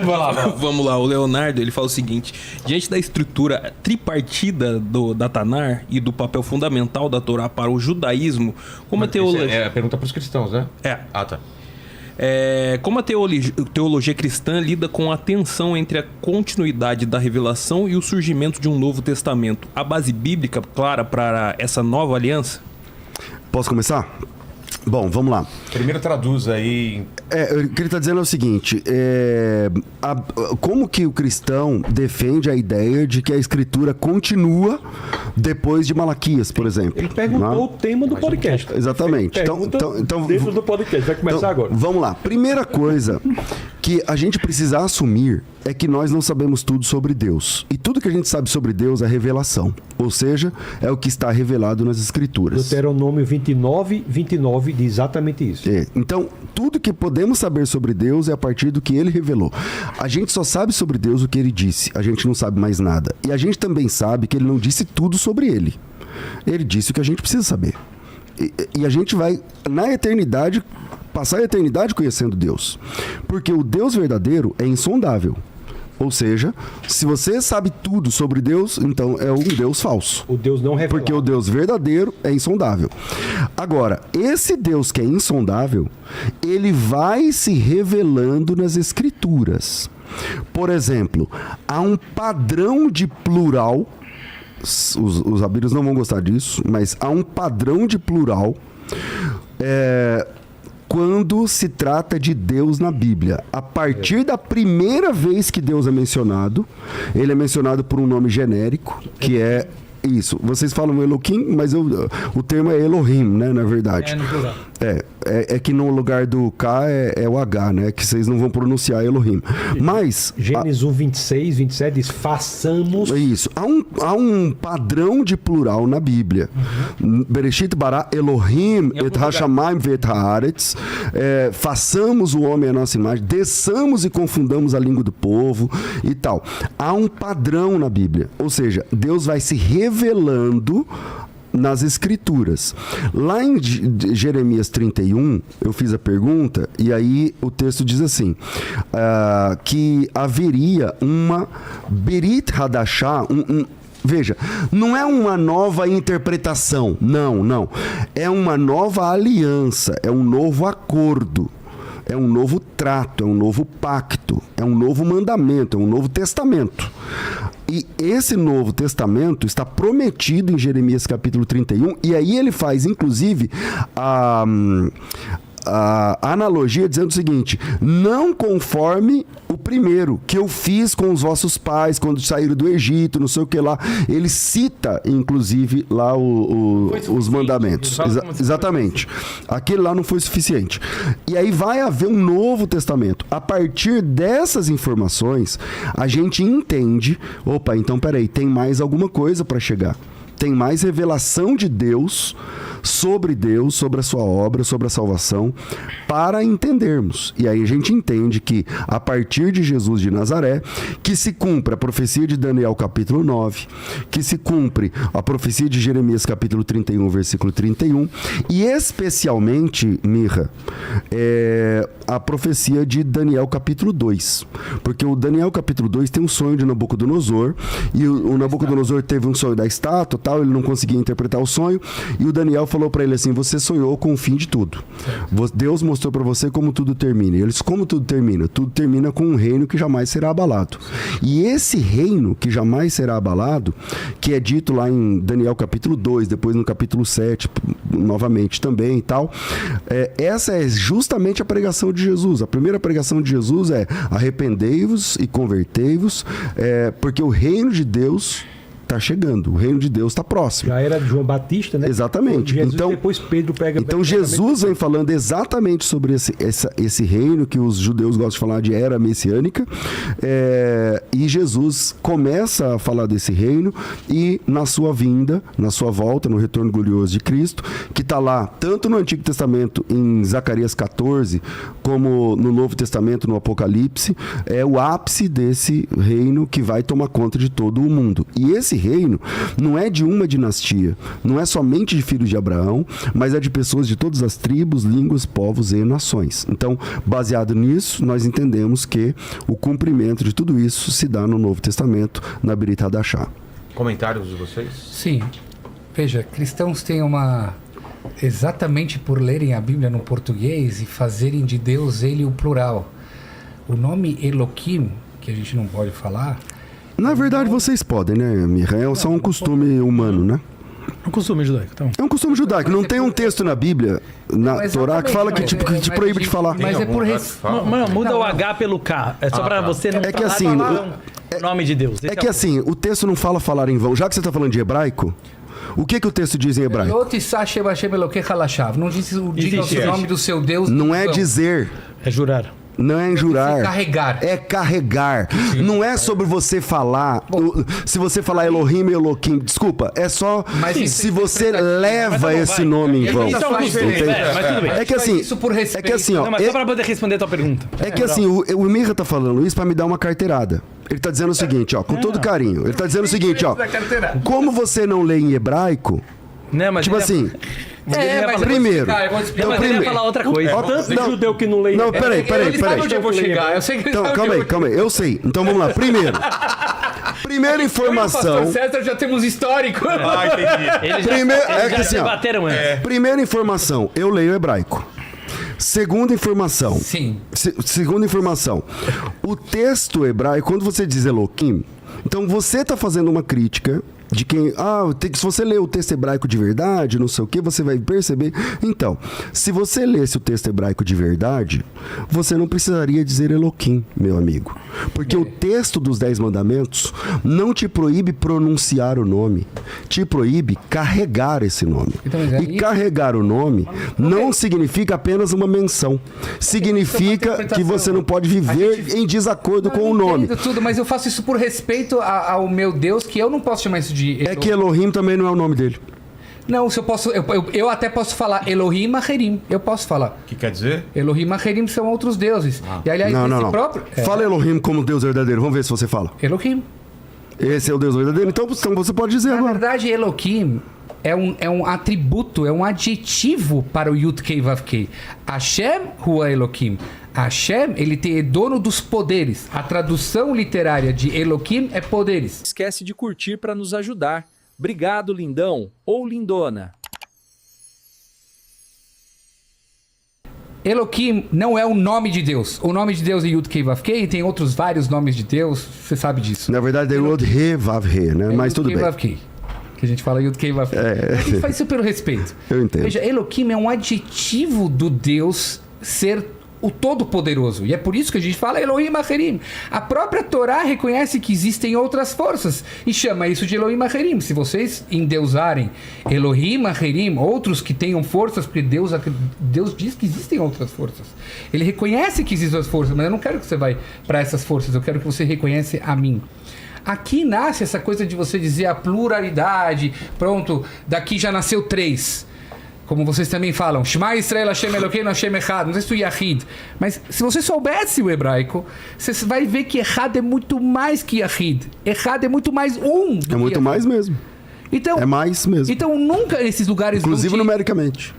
Vai lá. Vamos lá, o Leonardo, ele fala o seguinte: diante da estrutura tripartida da Tanar e do papel fundamental da Torá para o judaísmo, como a teologia... É a pergunta para os cristãos, né? É. Ah, tá. Como a teologia cristã lida com a tensão entre a continuidade da revelação e o surgimento de um novo testamento? A base bíblica clara para essa nova aliança? Posso começar? Bom, vamos lá. Primeiro traduz aí. O que ele está dizendo é o seguinte: como que o cristão defende a ideia de que a escritura continua depois de Malaquias, por exemplo? Ele perguntou o tema do podcast. Exatamente. Então, dentro do podcast, vai começar agora. Vamos lá. Primeira coisa que a gente precisa assumir é que nós não sabemos tudo sobre Deus. E tudo que a gente sabe sobre Deus é revelação. Ou seja, é o que está revelado nas Escrituras. Deuteronômio 29 diz exatamente isso. Então, tudo que podemos saber sobre Deus é a partir do que Ele revelou. A gente só sabe sobre Deus o que Ele disse. A gente não sabe mais nada. E a gente também sabe que Ele não disse tudo sobre Ele. Ele disse o que a gente precisa saber. E a gente vai, na eternidade, passar a eternidade conhecendo Deus. Porque o Deus verdadeiro é insondável. Ou seja, se você sabe tudo sobre Deus, então é um Deus falso. O Deus não revelado. Porque o Deus verdadeiro é insondável. Agora, esse Deus que é insondável, ele vai se revelando nas Escrituras. Por exemplo, há um padrão de plural. Os rabinos não vão gostar disso, mas há um padrão de plural quando se trata de Deus na Bíblia. A partir da primeira vez que Deus é mencionado, ele é mencionado por um nome genérico, que é isso. Vocês falam Elohim, mas o termo é Elohim, né, na verdade. No plural. É que no lugar do K é o H, né? Que vocês não vão pronunciar Elohim. Mas... Gênesis 1, 26, 27 diz, façamos... Isso. Há um padrão de plural na Bíblia. Bereshit bara Elohim et hashamayim ve'et haaretz. Façamos o homem à nossa imagem, desçamos e confundamos a língua do povo e tal. Há um padrão na Bíblia. Ou seja, Deus vai se revelando nas Escrituras. Lá em Jeremias 31, eu fiz a pergunta, e aí o texto diz assim, que haveria uma Berit Hadashah, veja, não é uma nova interpretação, não. É uma nova aliança, é um novo acordo. É um novo trato, é um novo pacto, é um novo mandamento, é um novo testamento. E esse Novo Testamento está prometido em Jeremias capítulo 31, e aí ele faz, inclusive, a analogia dizendo o seguinte: não conforme o primeiro que eu fiz com os vossos pais quando saíram do Egito, não sei o que lá. Ele cita, inclusive, lá os mandamentos. Exatamente. Aquele lá não foi suficiente. E aí vai haver um Novo Testamento. A partir dessas informações, a gente entende, opa, então peraí, tem mais alguma coisa para chegar. Tem mais revelação de Deus, sobre a sua obra, sobre a salvação, para entendermos. E aí a gente entende que, a partir de Jesus de Nazaré, que se cumpre a profecia de Daniel capítulo 9, que se cumpre a profecia de Jeremias capítulo 31, versículo 31, e especialmente, Mirra, a profecia de Daniel capítulo 2. Porque o Daniel capítulo 2 tem um sonho de Nabucodonosor, e o Nabucodonosor teve um sonho da estátua, tal, ele não conseguia interpretar o sonho, e o Daniel falou para ele assim: você sonhou com o fim de tudo. Deus mostrou para você como tudo termina. E ele disse: como tudo termina? Tudo termina com um reino que jamais será abalado. E esse reino que jamais será abalado, que é dito lá em Daniel capítulo 2, depois no capítulo 7, novamente também e tal, essa é justamente a pregação de Jesus. A primeira pregação de Jesus é: arrependei-vos e convertei-vos, porque o reino de Deus está chegando, o reino de Deus está próximo. Já era de João Batista, né? Exatamente. Jesus, então, depois Pedro pega... Então Jesus vem falando exatamente sobre esse reino que os judeus gostam de falar de era messiânica, e Jesus começa a falar desse reino, e na sua vinda, na sua volta, no retorno glorioso de Cristo, que está lá tanto no Antigo Testamento, em Zacarias 14, como no Novo Testamento, no Apocalipse, é o ápice desse reino que vai tomar conta de todo o mundo. E esse esse reino não é de uma dinastia, não é somente de filhos de Abraão, mas é de pessoas de todas as tribos, línguas, povos e nações. Então, baseado nisso, nós entendemos que o cumprimento de tudo isso se dá no Novo Testamento, na Brit Hadashah. Comentários de vocês? Sim. Veja, cristãos têm uma... Exatamente por lerem a Bíblia no português e fazerem de Deus ele o plural. O nome Elohim, que a gente não pode falar... Na verdade, vocês podem, né, Mirra? É só um costume humano, né? É um costume judaico, então. É um costume judaico. Não tem um texto na Bíblia, na Não, Torá, que fala que exatamente, que te mas proíbe de falar. Mas é algum por... lugar que fala? Mano, muda Não, o não. H pelo K. É só pra você não É que falar assim, o nome de Deus. É que assim, o texto não fala falar em vão. Já que você está falando de hebraico, o que o texto diz em hebraico? Não diz o diga Existe, o nome do seu Deus. Não é vão. dizer, É jurar. não é jurar. Carregar. É carregar. Não é sobre você falar. Se você falar Elohim e Elohim, desculpa, é só Mas isso se é você interpretativo. leva Mas tá bom, esse vai. nome em Isso vão. é uma diferença. Entende? É, mas tudo bem. É que assim, Isso por respeito. é que assim, ó, Não, mas só pra poder responder a tua pergunta. é que assim, o Mirra tá falando isso pra me dar uma carteirada. Ele tá dizendo o seguinte, ó, com todo carinho. Ele tá dizendo o seguinte, ó. Como você não lê em hebraico, Né, mas tipo ele assim, mas primeiro. eu vou explicar. Então, Mas ele ia primeiro. falar outra coisa. Tanto Não. judeu que não lê. Não, peraí. Ele sabe onde eu vou chegar. Eu sei que ele Então, sabe calma onde aí, calma aí. Eu sei. Então vamos lá. Primeiro. Primeira Eu e o informação. pastor César já temos histórico. Ah, entendi. Eles já, Primeiro- eles é que já assim, ó. debateram antes. Primeira informação. Eu leio hebraico. Segunda informação. Sim. Segunda informação. O texto hebraico, quando você diz Elohim, então você está fazendo uma crítica de quem... se você ler o texto hebraico de verdade, não sei o que, você vai perceber... Então, se você lesse o texto hebraico de verdade, você não precisaria dizer Elohim, meu amigo. Porque o texto dos 10 mandamentos não te proíbe pronunciar o nome. Te proíbe carregar esse nome. Então, mas aí- E carregar o nome não significa apenas uma menção. Significa que você não pode viver em desacordo com o nome. Entendo tudo, mas eu faço isso por respeito ao meu Deus, que eu não posso chamar isso de... É que Elohim também não é o nome dele. Não, se eu posso... Eu até posso falar Elohim Acherim. Eu posso falar. O que quer dizer? Elohim Acherim são outros deuses. E aliás, Não. próprio... Fala Elohim como Deus verdadeiro. Vamos ver se você fala. Elohim. Esse é o Deus verdadeiro? Então você pode dizer Na agora. verdade, Elohim é um atributo, é um adjetivo para o Yud Kei Vav Kei. Hashem Hua Elohim. Hashem, ele é dono dos poderes. A tradução literária de Elohim é poderes. Esquece de curtir para nos ajudar. Obrigado, lindão ou lindona. Elohim não é o nome de Deus. O nome de Deus é Yud Kei Vav Kei e tem outros vários nomes de Deus. Você sabe disso. Na verdade é Yod He Vav He, né? Mas Yud tudo Kei bem. Vav Kei. Que a gente fala Yud Kei Vav Kei. A gente faz isso pelo respeito. Eu entendo. Veja, Elohim é um adjetivo do Deus ser o Todo-Poderoso. E é por isso que a gente fala Elohim Acherim. A própria Torá reconhece que existem outras forças e chama isso de Elohim Acherim. Se vocês endeusarem Elohim Acherim, outros que tenham forças, porque Deus diz que existem outras forças. Ele reconhece que existem outras forças, mas eu não quero que você vá para essas forças, eu quero que você reconheça a mim. Aqui nasce essa coisa de você dizer a pluralidade. Pronto, daqui já nasceu 3. Como vocês também falam, Shema Israel Hashem Elokeinu Hashem Echad. Não sei se tu Yahid. Mas se você soubesse o hebraico, você vai ver que Echad é muito mais que Yahid. Echad é muito mais um. É muito mais mesmo. Então, É mais mesmo. então nunca nesses lugares Inclusive vão te... numericamente.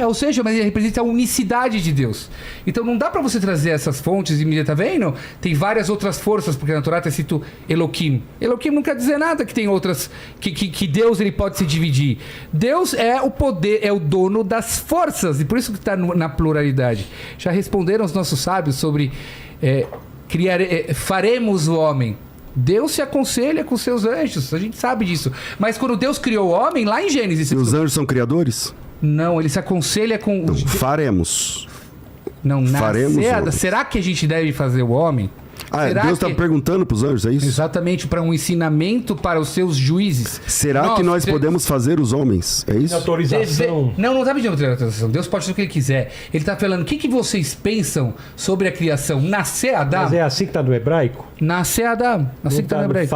Ou seja, mas ele representa a unicidade de Deus. Então não dá pra você trazer essas fontes e me dizer, tá vendo? Tem várias outras forças, porque na Torá está escrito Elohim. Elohim não quer dizer nada que tem outras, que Deus ele pode se dividir. Deus é o poder, é o dono das forças, e por isso que está na pluralidade. Já responderam os nossos sábios sobre faremos o homem. Deus se aconselha com seus anjos, a gente sabe disso. Mas quando Deus criou o homem, lá em Gênesis... E os anjos são criadores? Não, ele se aconselha com... Não, faremos. Não, Faremos o homem. será que a gente deve fazer o homem? Será Deus está que- perguntando para os anjos, é isso? Exatamente, para um ensinamento para os seus juízes. Será que nós você- podemos fazer os homens? É isso? Autorização. Não está pedindo autorização. Deus pode fazer o que ele quiser. Ele está falando, o que vocês pensam sobre a criação? Nascer Adão? Mas é assim que está no hebraico? Nascer Adão. Assim que está no hebraico.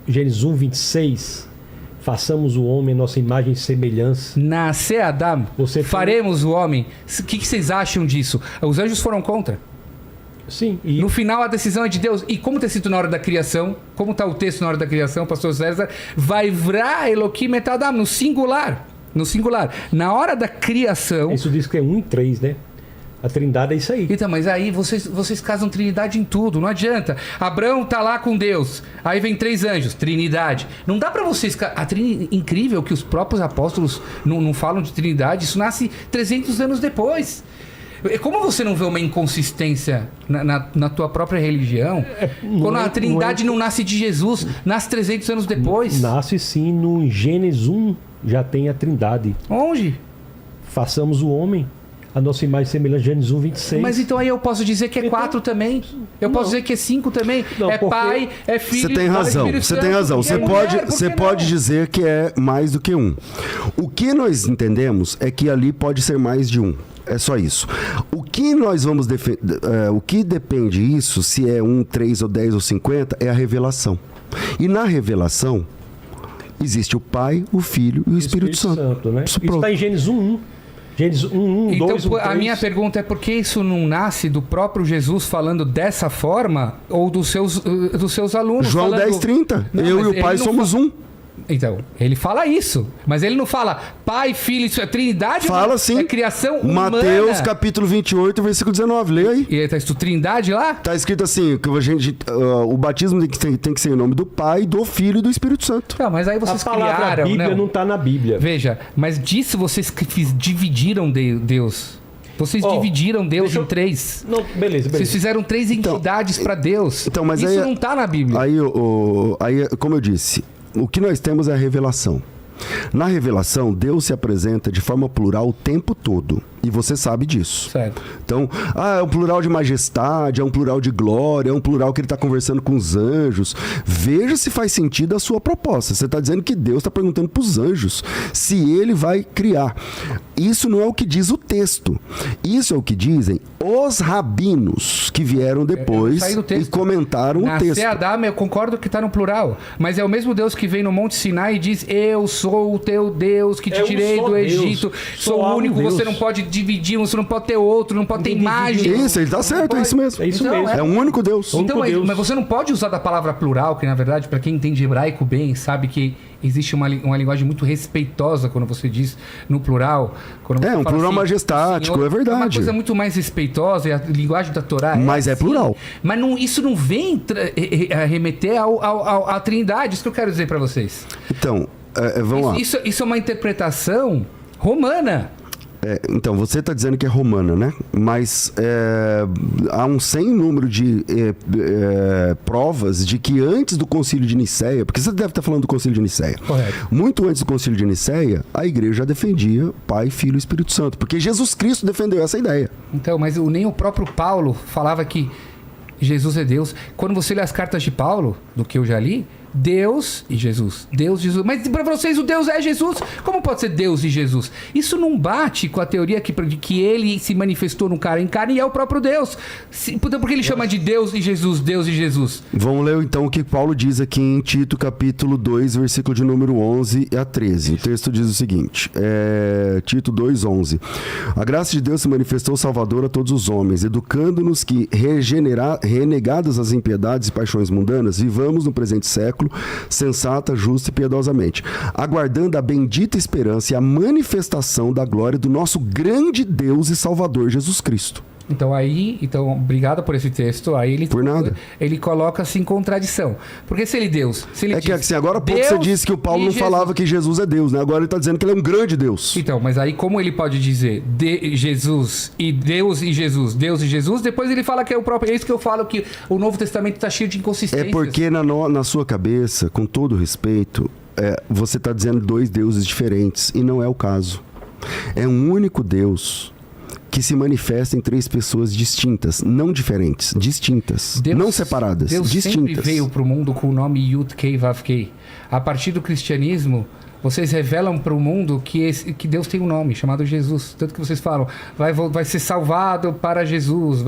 Gênesis 1, 26. Façamos o homem, nossa imagem e semelhança. Nascer Adão. Você tem- Faremos o homem. O que vocês acham disso? Os anjos foram contra. Sim. E No final, a decisão é de Deus. E como está escrito na hora da criação, como está o texto na hora da criação, pastor César, Vaivra Elohim et Adam, no singular. No singular. Na hora da criação... isso diz que é 1 e 3, né? A trindade é isso aí. Então, mas aí vocês casam trindade em tudo, não adianta. Abraão tá lá com Deus, aí vem 3 anjos, trindade. Não dá pra vocês... Incrível que os próprios apóstolos não falam de trindade, isso nasce 300 anos depois. Como você não vê uma inconsistência na tua própria religião? Quando a trindade não nasce de Jesus, nasce 300 anos depois? Nasce sim, no Gênesis 1 já tem a trindade. Onde? Façamos o homem a nossa imagem semelhante, Gênesis 1, 26. Mas então aí eu posso dizer que é 4 também. Eu posso dizer que é 5 também. Não, é porque- pai, é filho. Você tem razão, você tem razão. Você pode dizer que é mais do que um. O que nós entendemos é que ali pode ser mais de um. É só isso. O que nós vamos o que depende isso, se é 1, 3 ou 10 ou 50, é a revelação. E na revelação existe o Pai, o Filho e o Espírito Santo. né? Isso Isso pronto. está em Gênesis 1. Gênesis 1, Então, 2, 1, a minha pergunta é por que isso não nasce do próprio Jesus falando dessa forma ou dos seus alunos? João falando... 10:30. Não, Eu mas e o ele Pai não somos um. Então, ele fala isso, mas ele não fala Pai, Filho, isso é Trindade? Fala sim. É criação humana. Mateus capítulo 28, versículo 19. Lê aí. E aí tá escrito Trindade lá? Tá escrito assim, que o batismo tem que ser em nome do Pai, do Filho e do Espírito Santo. Não, mas aí A vocês palavra criaram... Bíblia não está na Bíblia. Veja, mas disso vocês dividiram Deus. Vocês Ó, dividiram Deus deixa eu- em 3. Não, beleza. Vocês fizeram 3 entidades para Deus. então, mas isso aí- não tá na Bíblia. Aí, como eu disse, o que nós temos é a revelação. Na revelação, Deus se apresenta de forma plural o tempo todo. E você sabe disso. Certo. Então, é um plural de majestade, é um plural de glória, é um plural que ele está conversando com os anjos. Veja se faz sentido a sua proposta. Você está dizendo que Deus está perguntando para os anjos se ele vai criar. Isso não é o que diz o texto. Isso é o que dizem os rabinos que vieram depois saí do texto. e comentaram o texto. Adam, eu concordo que está no plural. Mas é o mesmo Deus que vem no Monte Sinai e diz: Eu sou o teu Deus que te Eu tirei sou do Deus. Egito. Só Sou há o um único, Deus. você não pode dividir, você não pode ter outro, não pode ter imagem. Isso, ele está certo, é isso mesmo. É isso Então, mesmo. É um único Deus. Então, Deus. mas você não pode usar da palavra plural, que na verdade, para quem entende hebraico bem, sabe que existe uma linguagem muito respeitosa quando você diz no plural. Quando você Um fala plural majestático, Senhor, é verdade. É uma coisa muito mais respeitosa, e a linguagem da Torá Mas é assim. plural. Mas isso não vem remeter à Trindade, isso que eu quero dizer para vocês. Então, vamos lá. Isso é uma interpretação romana. Então, você está dizendo que é romana, né? Mas há um sem número de provas de que antes do Concílio de Nicéia, porque você deve estar falando do Concílio de Nicéia. Correto. Muito antes do Concílio de Nicéia, a igreja já defendia Pai, Filho e Espírito Santo, porque Jesus Cristo defendeu essa ideia. Então, mas nem o próprio Paulo falava que Jesus é Deus. Quando você lê as cartas de Paulo, do que eu já li, Deus e Jesus. Deus e Jesus. Mas para vocês o Deus é Jesus. Como pode ser Deus e Jesus? Isso não bate com a teoria de que ele se manifestou no cara em carne e é o próprio Deus. Porque ele chama de Deus e Jesus, Deus e Jesus. Vamos ler então o que Paulo diz aqui em Tito capítulo 2, versículo de número 11 a 13. O texto diz o seguinte, Tito 2, 11. A graça de Deus se manifestou salvador a todos os homens, educando-nos que, renegadas as impiedades e paixões mundanas, vivamos no presente século sensata, justa e piedosamente, aguardando a bendita esperança e a manifestação da glória do nosso grande Deus e Salvador Jesus Cristo. Então, obrigado por esse texto. Aí ele, Por nada. Ele coloca assim contradição. Porque se ele Deus. Se ele Que diz, assim, agora há pouco Deus você disse que o Paulo e não Jesus. falava que Jesus é Deus, né? Agora ele está dizendo que ele é um grande Deus. Então, mas aí como ele pode dizer Jesus e Deus e Jesus, Deus e Jesus, depois ele fala que é o próprio... É isso que eu falo, que o Novo Testamento está cheio de inconsistências. É porque na sua cabeça, com todo respeito, você está dizendo 2 deuses diferentes, e não é o caso. É um único Deus que se manifesta em 3 pessoas distintas, não diferentes, distintas, Deus- não separadas, Deus distintas. sempre veio para o mundo com o nome Yud-Kei Vav-Kei. A partir do cristianismo, vocês revelam para o mundo que Deus tem um nome chamado Jesus. Tanto que vocês falam, vai ser salvado para Jesus,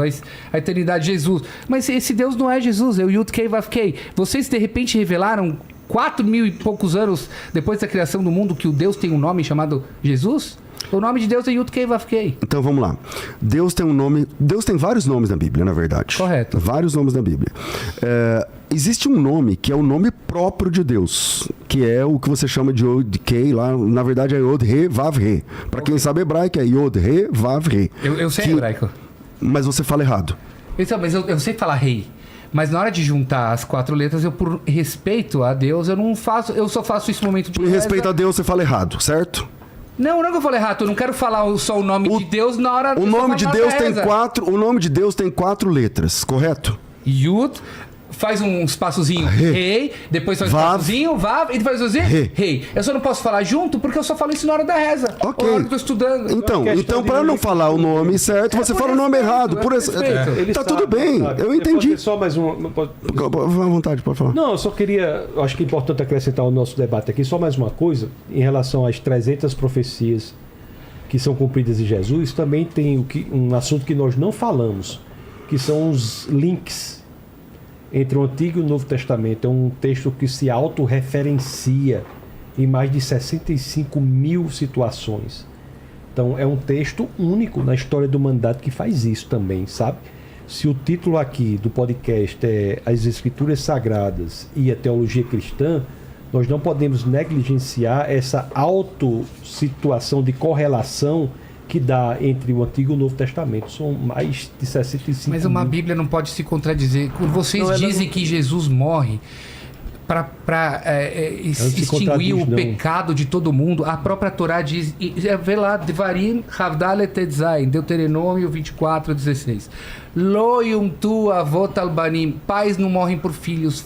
a eternidade Jesus. Mas esse Deus não é Jesus, é o Yud-Kei Vav-Kei. Vocês de repente revelaram 4.000 e poucos anos depois da criação do mundo que o Deus tem um nome chamado Jesus? O nome de Deus é Yud Kei Vav Kei. Então vamos lá. Deus tem um nome. Deus tem vários nomes na Bíblia, na verdade. Correto. Vários nomes na Bíblia. Existe um nome que é o nome próprio de Deus, que é o que você chama de Yod Kei lá. Na verdade é Yod Re Vav Re. Para quem sabe hebraico é Yod Re Vav Re. Eu sei hebraico. Mas você fala errado. Então, mas eu sei falar rei. Mas na hora de juntar as 4 letras, eu, por respeito a Deus, eu não faço. Eu só faço isso no momento de Por respeito a Deus, você fala errado, certo? Não que eu falei errado. Eu não quero falar só o nome de Deus na hora. O nome de Deus tem 4. O nome de Deus tem 4 letras, correto? Yud. Faz um espaçozinho rei, depois faz um Vav. espaçozinho, vav, e depois faz rei. Eu só não posso falar junto porque eu só falo isso na hora da reza. Ok. Ou na hora que eu tô estudando. Então para não falar o nome certo, você por fala o nome respeito, errado. Por esse... respeito. Ele Tá sabe, tudo bem, sabe. eu entendi. Pode ser só mais um. Fica à vontade, pode falar. Não, eu só queria. Eu acho que é importante acrescentar ao nosso debate aqui só mais uma coisa em relação às 300 profecias que são cumpridas em Jesus. Também tem um assunto que nós não falamos, que são os links entre o Antigo e o Novo Testamento. É um texto que se autorreferencia em mais de 65 mil situações. Então é um texto único na história da humanidade que faz isso também, sabe? Se o título aqui do podcast é As Escrituras Sagradas e a Teologia Cristã, nós não podemos negligenciar essa autossituação de correlação que dá entre o Antigo e o Novo Testamento. São mais de 65 Mas uma mil. Bíblia não pode se contradizer. Quando vocês Não, ela dizem não- que Jesus morre para se extinguir contradiz, o não. pecado de todo mundo, a própria Torá diz, vê lá, Devarim Havdalet Tetzain, Deuteronômio 24:16. Lo yumtu avot albanim, pais não morrem por filhos,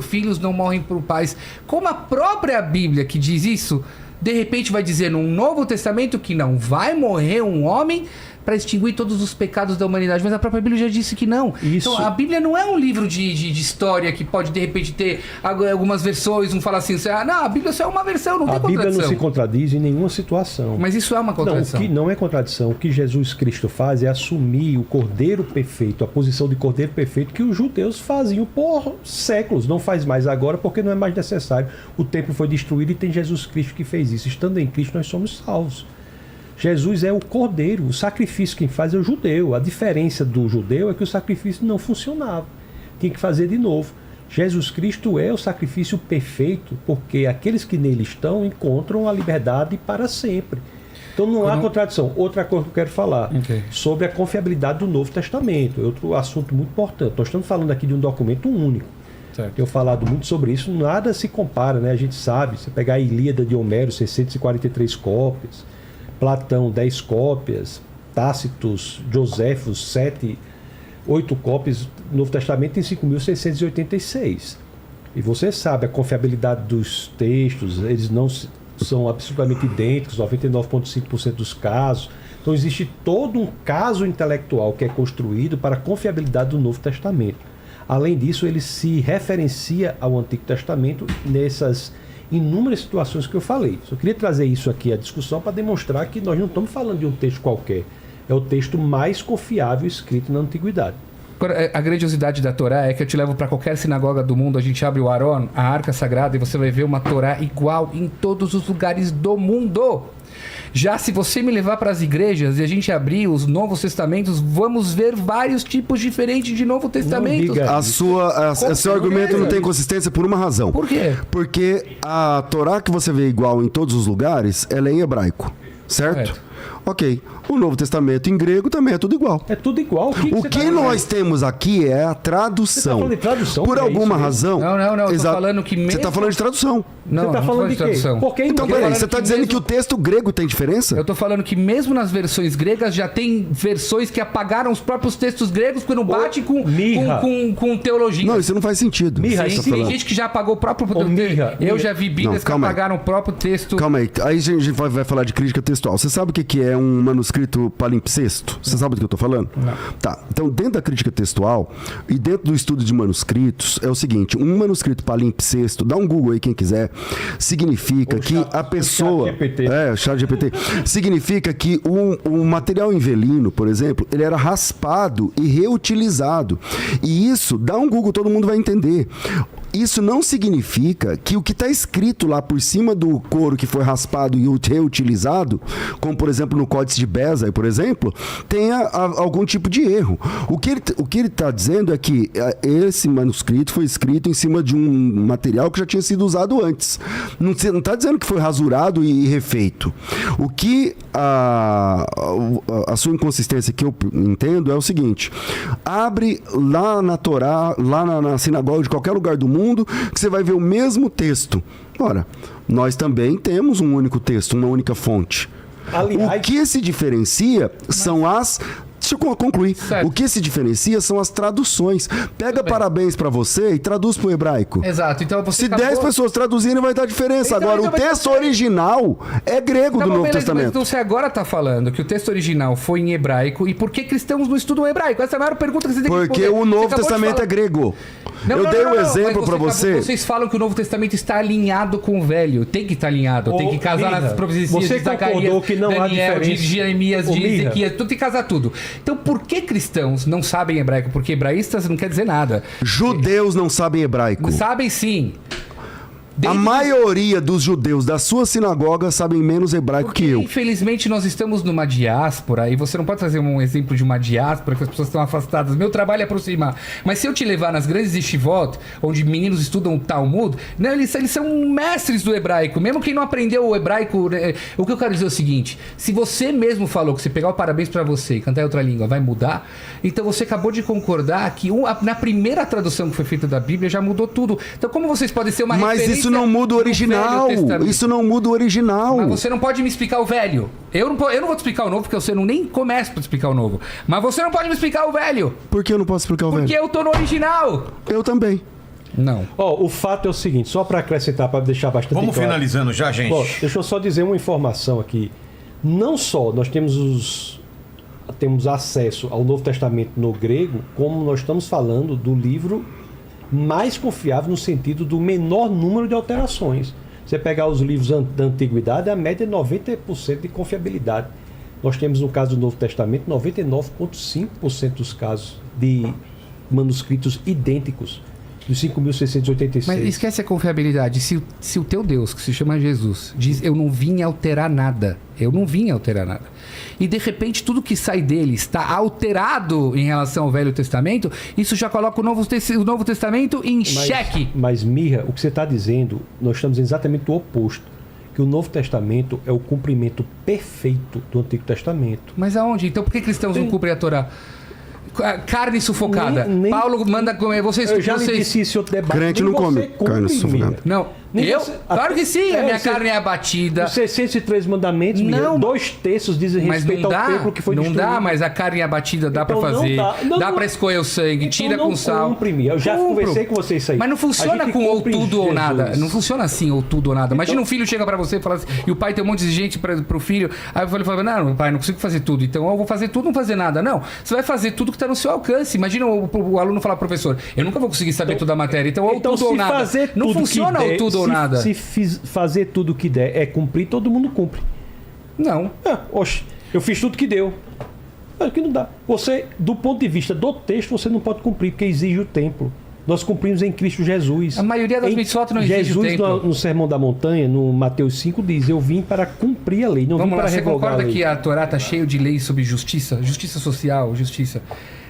filhos não morrem por pais. Como a própria Bíblia que diz isso, de repente vai dizer num Novo Testamento que não vai morrer um homem para extinguir todos os pecados da humanidade, mas a própria Bíblia já disse que não. Isso. Então a Bíblia não é um livro de história que pode de repente ter algumas versões, um fala assim, não, a Bíblia só é uma versão, não tem A Bíblia contradição. não se contradiz em nenhuma situação. Mas isso é uma Não, o contradição. que não é contradição. O que Jesus Cristo faz é assumir o Cordeiro perfeito, a posição de Cordeiro perfeito que os judeus faziam por séculos. Não faz mais agora porque não é mais necessário. O templo foi destruído e tem Jesus Cristo que fez isso. Estando em Cristo, nós somos salvos. Jesus é o Cordeiro, o sacrifício quem faz é o judeu. A diferença do judeu é que o sacrifício não funcionava. Tinha que fazer de novo. Jesus Cristo é o sacrifício perfeito, porque aqueles que nele estão encontram a liberdade para sempre. Então não há contradição. Outra coisa que eu quero falar sobre a confiabilidade do Novo Testamento. É outro assunto muito importante. Nós estamos falando aqui de um documento único. Certo. Tenho falado muito sobre isso. Nada se compara, né? A gente sabe. Se pegar a Ilíada de Homero, 643 cópias. Platão, 10 cópias. Tácitos, Joséfos, 8 cópias. O Novo Testamento tem 5.686. E você sabe a confiabilidade dos textos, eles não são absolutamente idênticos, 99,5% dos casos. Então existe todo um caso intelectual que é construído para a confiabilidade do Novo Testamento. Além disso, ele se referencia ao Antigo Testamento nessas inúmeras situações que eu falei. Só queria trazer isso aqui à discussão para demonstrar que nós não estamos falando de um texto qualquer. É o texto mais confiável escrito na Antiguidade. Agora, a grandiosidade da Torá é que eu te levo para qualquer sinagoga do mundo, a gente abre o Aron, a Arca Sagrada, e você vai ver uma Torá igual em todos os lugares do mundo. Já se você me levar para as igrejas e a gente abrir os Novos Testamentos, vamos ver vários tipos diferentes de Novo Testamento. diga. Seu argumento não tem consistência por uma razão. Por quê? Porque a Torá que você vê igual em todos os lugares, ela é em hebraico, certo? Correto. Ok. O Novo Testamento em grego também é tudo igual. É tudo igual. O você que tá nós temos aqui é a tradução. falando de tradução? Por Que é alguma isso mesmo? razão. Não, eu tô Exato. falando que Você mesmo- está falando de tradução. Não, Você tá não falando tô de quê? tradução. Porque Então, Eu tô peraí, falando você está que dizendo mesmo- que o texto grego tem diferença? Eu tô falando que mesmo nas versões gregas já tem versões que apagaram os próprios textos gregos porque não bate Mirra. com teologia. Não, isso não faz sentido. Mirra, Você Sim, tá tem falando. gente que já apagou o próprio Mirra, Eu já vi Bíblias Não, que calma aí. apagaram o próprio texto. Calma aí, aí a gente vai falar de crítica textual. Você sabe o que é um manuscrito palimpsesto? Você sabe do que eu tô falando? Não. Tá, então dentro da crítica textual e dentro do estudo de manuscritos, é o seguinte, um manuscrito palimpsesto, dá um Google aí quem quiser, significa que a pessoa... ChatGPT. O ChatGPT. Significa que o material invelino, por exemplo, ele era raspado e reutilizado. E isso, dá um Google, todo mundo vai entender. isso não significa que o que está escrito lá por cima do couro que foi raspado e reutilizado, como por exemplo no Códice de Bezae, por exemplo, tenha algum tipo de erro. O que ele está dizendo é que esse manuscrito foi escrito em cima de um material que já tinha sido usado antes. Não está dizendo que foi rasurado e refeito. O que a sua inconsistência que eu entendo é o seguinte: abre lá na Torá, lá na sinagoga de qualquer lugar do mundo, que você vai ver o mesmo texto. Ora, nós também temos um único texto, uma única fonte. Aliás, O que se diferencia são as... Deixa eu concluir. Certo. O que se diferencia são as traduções. Pega parabéns pra você e traduz pro hebraico. Exato. Então você Se 10 pessoas traduzirem, vai dar diferença. Então, Agora, então, o mas texto você- original é grego Tá do bom, Novo beleza, mas Testamento. então você agora tá falando que o texto original foi em hebraico e por que cristãos não estudam hebraico? Essa é a maior pergunta que você tem que Porque responder. o Você Novo acabou de Testamento falar- é grego. Não, Eu não, dei não, um não, exemplo mas pra você. Vocês falam que o Novo Testamento está alinhado com o Velho. Tem que estar alinhado. Tem que casar Mirra, nas profecias você de Zacarias, concordou que não há Daniel, de diferença? Jeremias, Ô, de Mirra. Ezequias. Tudo tem que casar tudo. Então por que cristãos não sabem hebraico? Porque hebraístas não quer dizer nada. Judeus não sabem hebraico. Sabem sim. A Desde- maioria dos judeus da sua sinagoga sabem menos hebraico Porque, que eu. infelizmente, nós estamos numa diáspora, e você não pode trazer um exemplo de uma diáspora que as pessoas estão afastadas. Meu trabalho é aproximar. Mas se eu te levar nas grandes yeshivot, onde meninos estudam Talmud, né, eles são mestres do hebraico. Mesmo quem não aprendeu o hebraico, né, o que eu quero dizer é o seguinte: se você mesmo falou que você pegar o parabéns pra você e cantar em outra língua vai mudar, então você acabou de concordar que na primeira tradução que foi feita da Bíblia já mudou tudo. Então como vocês podem ser uma Mas referência isso não muda o no original. Velho Testamento? Isso não muda o original. Mas você não pode me explicar o velho. Eu não vou te explicar o novo, porque você não nem começa pra te explicar o novo. Mas você não pode me explicar o velho, Por que eu não posso explicar o porque velho? eu tô no original. Eu também. Não. ó, o fato é o seguinte, só para acrescentar, para deixar bastante Vamos claro. finalizando já, gente. Bom, deixa eu só dizer uma informação aqui. Não só nós temos acesso ao Novo Testamento no grego, como nós estamos falando do livro mais confiável no sentido do menor número de alterações. Você pegar os livros da Antiguidade, a média é 90% de confiabilidade. Nós temos, no caso do Novo Testamento, 99,5% dos casos de manuscritos idênticos, dos 5.686. Mas esquece a confiabilidade. Se o teu Deus, que se chama Jesus, diz: eu não vim alterar nada. Eu não vim alterar nada. E de repente tudo que sai dele está alterado em relação ao Velho Testamento, isso já coloca o Novo Testamento em xeque. Mas, Mirra, o que você está dizendo, nós estamos exatamente o oposto. Que o Novo Testamento é o cumprimento perfeito do Antigo Testamento. Mas aonde? Então por que cristãos não cumprem a Torá? Carne sufocada. Nem- Paulo manda comer. Vocês, Eu já lhe vocês... disse isso em outro debate. Crente Nem não você come carne sufocada. Mirra. Não, Nem eu? você- Claro que sim, a É, minha você- carne é abatida. Os 603 mandamentos, Mirra, Não, 2 terços dizem Mas respeito não dá, ao templo que foi não destruído. dá, mas a carne abatida dá Então pra não fazer. dá. Não, dá não. pra escolher o sangue, Então tira não com sal. cumpre, Mirra. Eu já Cumpro. conversei com você isso aí. Mas não A funciona gente com ou cumpre tudo ou Jesus. nada. Não funciona assim, ou tudo ou nada. Imagina um filho chega pra você e fala assim, e o pai tem um monte de gente pro filho. Aí ele fala: não, pai, não consigo fazer tudo. Então eu vou fazer tudo, não fazer nada. Não, você vai fazer tudo que tá no seu alcance. Imagina o aluno falar: professor, eu nunca vou conseguir saber toda a matéria. Então ou tudo ou nada. Não tudo funciona que der, ou tudo ou se- nada. Se fazer tudo que der é cumprir, todo mundo cumpre. Não. Oxe, eu fiz tudo que deu. É que não dá. Você, do ponto de vista do texto, você não pode cumprir, porque exige o templo. Nós cumprimos em Cristo Jesus. A maioria das mitzvot não exige o Jesus, templo. no Sermão da Montanha, no Mateus 5, diz: eu vim para cumprir a lei, não Vamos vim lá, para você revogar a concorda lei. que a Torá está cheio de leis sobre justiça? Justiça social, justiça.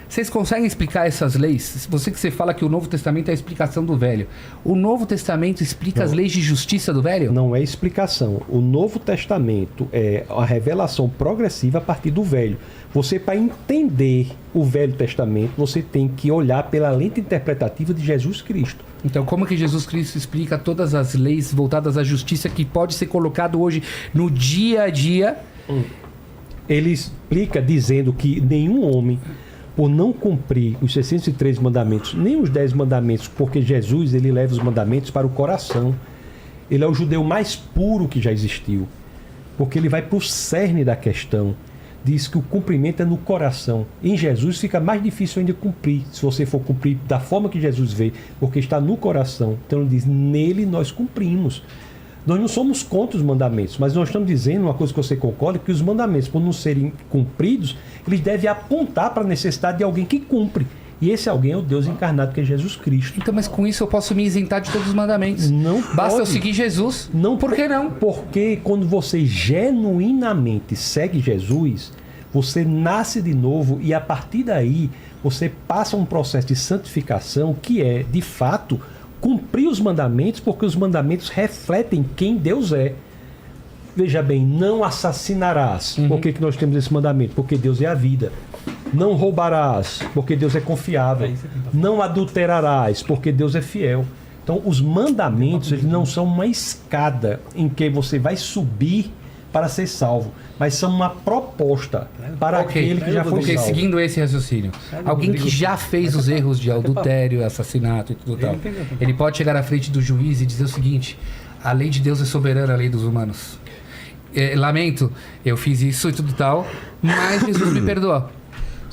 Vocês conseguem explicar essas leis? Você fala que o Novo Testamento é a explicação do Velho. O Novo Testamento explica as leis de justiça do Velho? Não é explicação. O Novo Testamento é a revelação progressiva a partir do Velho. Você, para entender o Velho Testamento, você tem que olhar pela lente interpretativa de Jesus Cristo. Então, como que Jesus Cristo explica todas as leis voltadas à justiça que pode ser colocado hoje no dia a dia? Ele explica dizendo que nenhum homem, por não cumprir os 603 mandamentos, nem os 10 mandamentos, porque Jesus ele leva os mandamentos para o coração. Ele é o judeu mais puro que já existiu, porque ele vai para o cerne da questão. Diz que o cumprimento é no coração. Em Jesus fica mais difícil ainda cumprir, se você for cumprir da forma que Jesus vê, porque está no coração. Então ele diz: nele nós cumprimos. Nós não somos contra os mandamentos, mas nós estamos dizendo uma coisa que você concorda, que os mandamentos, por não serem cumpridos, eles devem apontar para a necessidade de alguém que cumpre. E esse alguém é o Deus encarnado, que é Jesus Cristo. Então, mas com isso eu posso me isentar de todos os mandamentos. Não Basta eu pode. seguir Jesus. Não, Por que não? Porque quando você genuinamente segue Jesus, você nasce de novo e a partir daí você passa um processo de santificação que é, de fato, cumprir os mandamentos, porque os mandamentos refletem quem Deus é. Veja bem, não assassinarás. Por que nós temos esse mandamento? Porque Deus é a vida. Não roubarás, porque Deus é confiável. Não adulterarás, porque Deus é fiel. Então, os mandamentos, eles não são uma escada em que você vai subir para ser salvo, mas são uma proposta para aquele que já foi Ok, salvo. seguindo esse raciocínio. Alguém que já fez os erros de adultério, assassinato e tudo tal, ele pode chegar à frente do juiz e dizer o seguinte: a lei de Deus é soberana, a lei dos humanos. Lamento, eu fiz isso e tudo tal, mas Jesus me perdoa.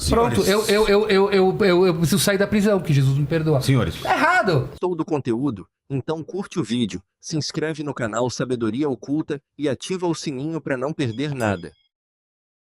Pronto, eu preciso sair da prisão, porque Jesus me perdoa. Senhores, Tá errado! Gostou do conteúdo? Então curte o vídeo, se inscreve no canal Sabedoria Oculta e ativa o sininho para não perder nada.